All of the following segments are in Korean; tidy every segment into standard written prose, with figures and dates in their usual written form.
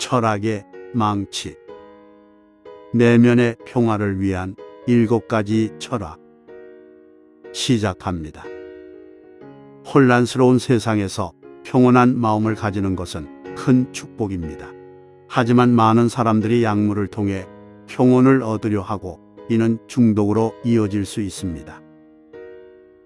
철학의 망치. 내면의 평화를 위한 7가지 철학. 시작합니다. 혼란스러운 세상에서 평온한 마음을 가지는 것은 큰 축복입니다. 하지만 많은 사람들이 약물을 통해 평온을 얻으려 하고 이는 중독으로 이어질 수 있습니다.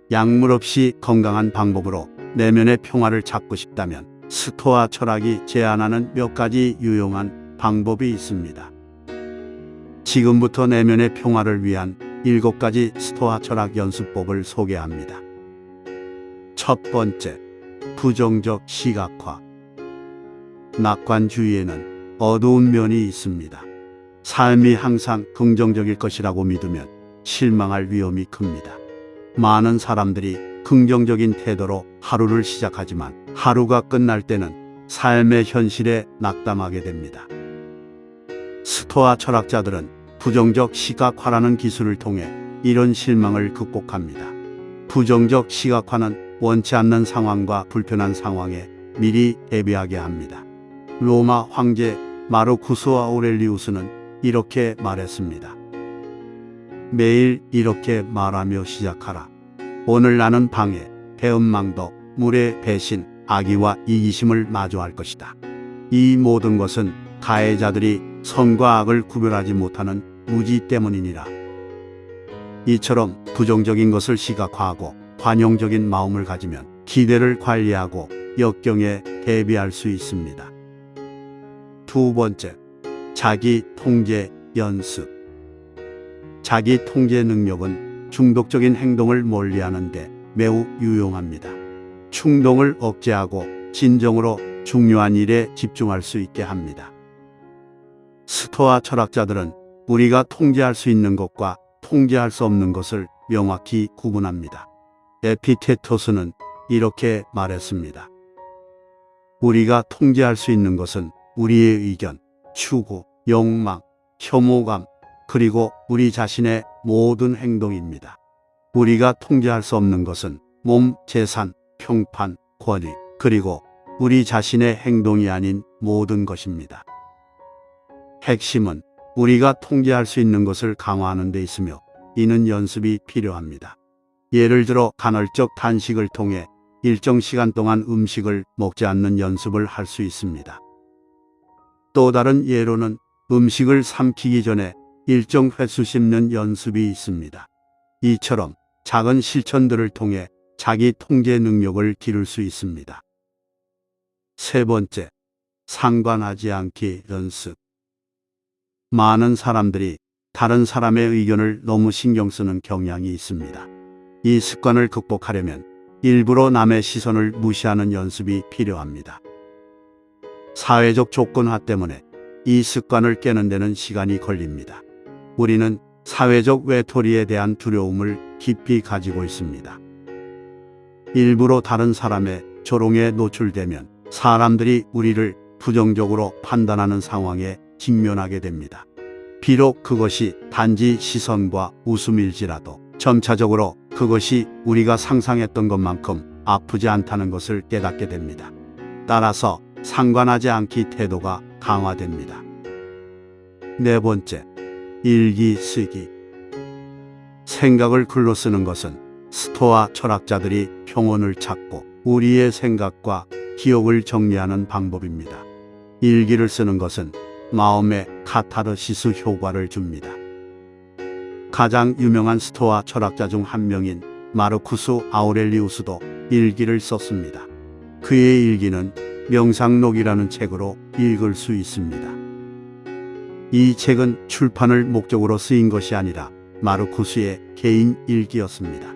약물 없이 건강한 방법으로 내면의 평화를 찾고 싶다면 스토아 철학이 제안하는 몇 가지 유용한 방법이 있습니다. 지금부터 내면의 평화를 위한 7가지 스토아 철학 연습법을 소개합니다. 첫 번째, 부정적 시각화. 낙관주의에는 어두운 면이 있습니다. 삶이 항상 긍정적일 것이라고 믿으면 실망할 위험이 큽니다. 많은 사람들이 긍정적인 태도로 하루를 시작하지만 하루가 끝날 때는 삶의 현실에 낙담하게 됩니다. 스토아 철학자들은 부정적 시각화라는 기술을 통해 이런 실망을 극복합니다. 부정적 시각화는 원치 않는 상황과 불편한 상황에 미리 대비하게 합니다. 로마 황제 마르쿠스 아우렐리우스는 이렇게 말했습니다. 매일 이렇게 말하며 시작하라. 오늘 나는 방해, 배은망덕, 물의 배신, 악의와 이기심을 마주할 것이다. 이 모든 것은 가해자들이 선과 악을 구별하지 못하는 무지 때문이니라. 이처럼 부정적인 것을 시각화하고 관용적인 마음을 가지면 기대를 관리하고 역경에 대비할 수 있습니다. 두 번째, 자기 통제 연습. 자기 통제 능력은 중독적인 행동을 멀리하는 데 매우 유용합니다. 충동을 억제하고 진정으로 중요한 일에 집중할 수 있게 합니다. 스토아 철학자들은 우리가 통제할 수 있는 것과 통제할 수 없는 것을 명확히 구분합니다. 에피테토스는 이렇게 말했습니다. 우리가 통제할 수 있는 것은 우리의 의견, 추구, 욕망, 혐오감, 그리고 우리 자신의 모든 행동입니다. 우리가 통제할 수 없는 것은 몸, 재산, 평판, 권위, 그리고 우리 자신의 행동이 아닌 모든 것입니다. 핵심은 우리가 통제할 수 있는 것을 강화하는 데 있으며 이는 연습이 필요합니다. 예를 들어 간헐적 단식을 통해 일정 시간 동안 음식을 먹지 않는 연습을 할 수 있습니다. 또 다른 예로는 음식을 삼키기 전에 일정 횟수 씹는 연습이 있습니다. 이처럼 작은 실천들을 통해 자기 통제 능력을 기를 수 있습니다. 세 번째, 상관하지 않기 연습. 많은 사람들이 다른 사람의 의견을 너무 신경 쓰는 경향이 있습니다. 이 습관을 극복하려면 일부러 남의 시선을 무시하는 연습이 필요합니다. 사회적 조건화 때문에 이 습관을 깨는 데는 시간이 걸립니다. 우리는 사회적 외톨이에 대한 두려움을 깊이 가지고 있습니다. 일부러 다른 사람의 조롱에 노출되면 사람들이 우리를 부정적으로 판단하는 상황에 직면하게 됩니다. 비록 그것이 단지 시선과 웃음일지라도 점차적으로 그것이 우리가 상상했던 것만큼 아프지 않다는 것을 깨닫게 됩니다. 따라서 상관하지 않기 태도가 강화됩니다. 네 번째, 일기 쓰기. 생각을 글로 쓰는 것은 스토아 철학자들이 평온을 찾고 우리의 생각과 기억을 정리하는 방법입니다. 일기를 쓰는 것은 마음의 카타르시스 효과를 줍니다. 가장 유명한 스토아 철학자 중 한 명인 마르쿠스 아우렐리우스도 일기를 썼습니다. 그의 일기는 명상록이라는 책으로 읽을 수 있습니다. 이 책은 출판을 목적으로 쓰인 것이 아니라 마르쿠스의 개인 일기였습니다.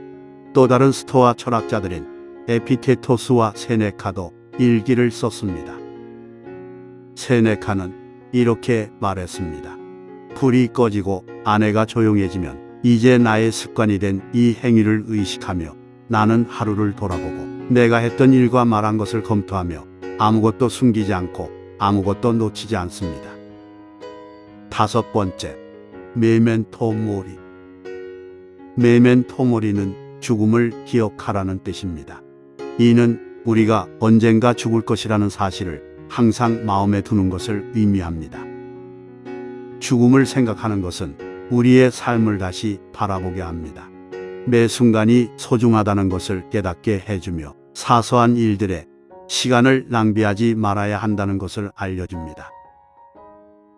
또 다른 스토아 철학자들인 에피테토스와 세네카도 일기를 썼습니다. 세네카는 이렇게 말했습니다. 불이 꺼지고 아내가 조용해지면 이제 나의 습관이 된 이 행위를 의식하며 나는 하루를 돌아보고 내가 했던 일과 말한 것을 검토하며 아무것도 숨기지 않고 아무것도 놓치지 않습니다. 다섯 번째, 메멘토 모리. 메멘토 모리는 죽음을 기억하라는 뜻입니다. 이는 우리가 언젠가 죽을 것이라는 사실을 항상 마음에 두는 것을 의미합니다. 죽음을 생각하는 것은 우리의 삶을 다시 바라보게 합니다. 매 순간이 소중하다는 것을 깨닫게 해주며 사소한 일들에 시간을 낭비하지 말아야 한다는 것을 알려줍니다.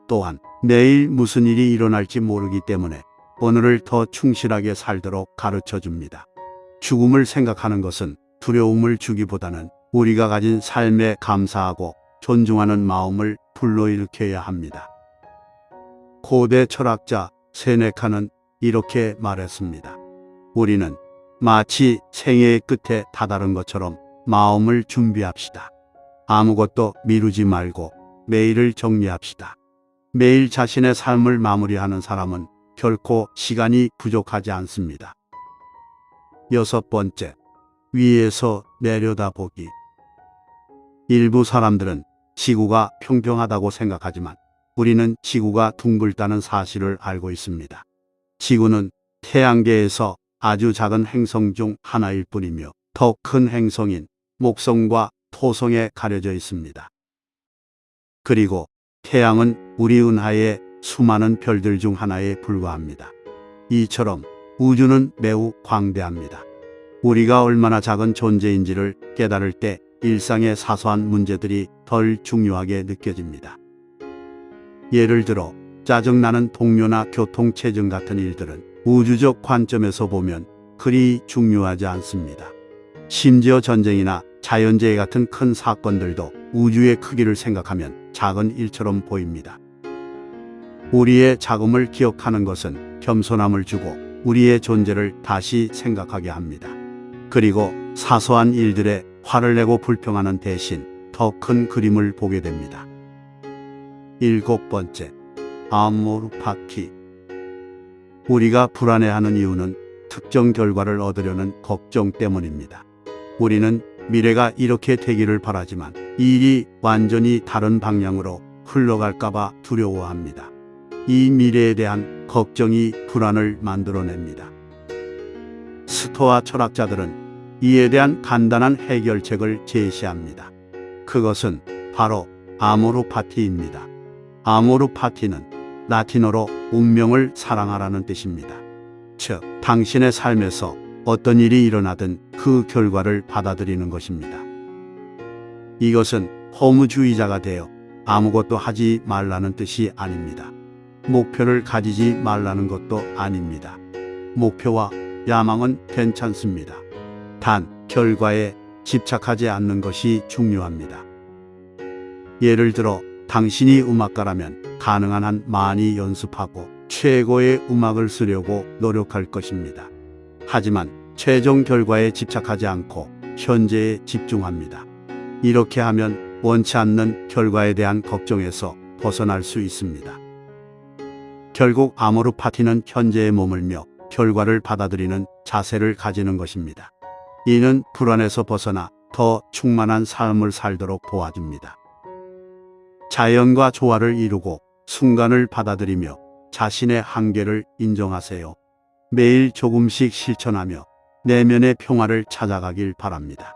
또한 내일 무슨 일이 일어날지 모르기 때문에 오늘을 더 충실하게 살도록 가르쳐 줍니다. 죽음을 생각하는 것은 두려움을 주기보다는 우리가 가진 삶에 감사하고 존중하는 마음을 불러일으켜야 합니다. 고대 철학자 세네카는 이렇게 말했습니다. 우리는 마치 생애의 끝에 다다른 것처럼 마음을 준비합시다. 아무것도 미루지 말고 매일을 정리합시다. 매일 자신의 삶을 마무리하는 사람은 결코 시간이 부족하지 않습니다. 6번째, 위에서 내려다보기. 일부 사람들은 지구가 평평하다고 생각하지만 우리는 지구가 둥글다는 사실을 알고 있습니다. 지구는 태양계에서 아주 작은 행성 중 하나일 뿐이며 더 큰 행성인 목성과 토성에 가려져 있습니다. 그리고 태양은 우리 은하의 수많은 별들 중 하나에 불과합니다. 이처럼 우주는 매우 광대합니다. 우리가 얼마나 작은 존재인지를 깨달을 때 일상의 사소한 문제들이 덜 중요하게 느껴집니다. 예를 들어 짜증나는 동료나 교통체증 같은 일들은 우주적 관점에서 보면 그리 중요하지 않습니다. 심지어 전쟁이나 자연재해 같은 큰 사건들도 우주의 크기를 생각하면 작은 일처럼 보입니다. 우리의 작음을 기억하는 것은 겸손함을 주고 우리의 존재를 다시 생각하게 합니다. 그리고 사소한 일들에 화를 내고 불평하는 대신 더 큰 그림을 보게 됩니다. 7번째, 아모르 파티. 우리가 불안해하는 이유는 특정 결과를 얻으려는 걱정 때문입니다. 우리는 미래가 이렇게 되기를 바라지만 일이 완전히 다른 방향으로 흘러갈까봐 두려워합니다. 이 미래에 대한 걱정이 불안을 만들어냅니다. 스토아 철학자들은 이에 대한 간단한 해결책을 제시합니다. 그것은 바로 아모르 파티입니다. 아모르 파티는 라틴어로 운명을 사랑하라는 뜻입니다. 즉, 당신의 삶에서 어떤 일이 일어나든 그 결과를 받아들이는 것입니다. 이것은 허무주의자가 되어 아무것도 하지 말라는 뜻이 아닙니다. 목표를 가지지 말라는 것도 아닙니다. 목표와 야망은 괜찮습니다. 단, 결과에 집착하지 않는 것이 중요합니다. 예를 들어 당신이 음악가라면 가능한 한 많이 연습하고 최고의 음악을 쓰려고 노력할 것입니다. 하지만 최종 결과에 집착하지 않고 현재에 집중합니다. 이렇게 하면 원치 않는 결과에 대한 걱정에서 벗어날 수 있습니다. 결국 아모르 파티는 현재에 머물며 결과를 받아들이는 자세를 가지는 것입니다. 이는 불안에서 벗어나 더 충만한 삶을 살도록 도와줍니다. 자연과 조화를 이루고 순간을 받아들이며 자신의 한계를 인정하세요. 매일 조금씩 실천하며 내면의 평화를 찾아가길 바랍니다.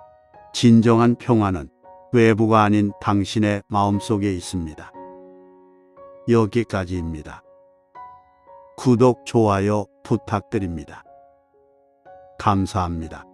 진정한 평화는 외부가 아닌 당신의 마음속에 있습니다. 여기까지입니다. 구독, 좋아요 부탁드립니다. 감사합니다.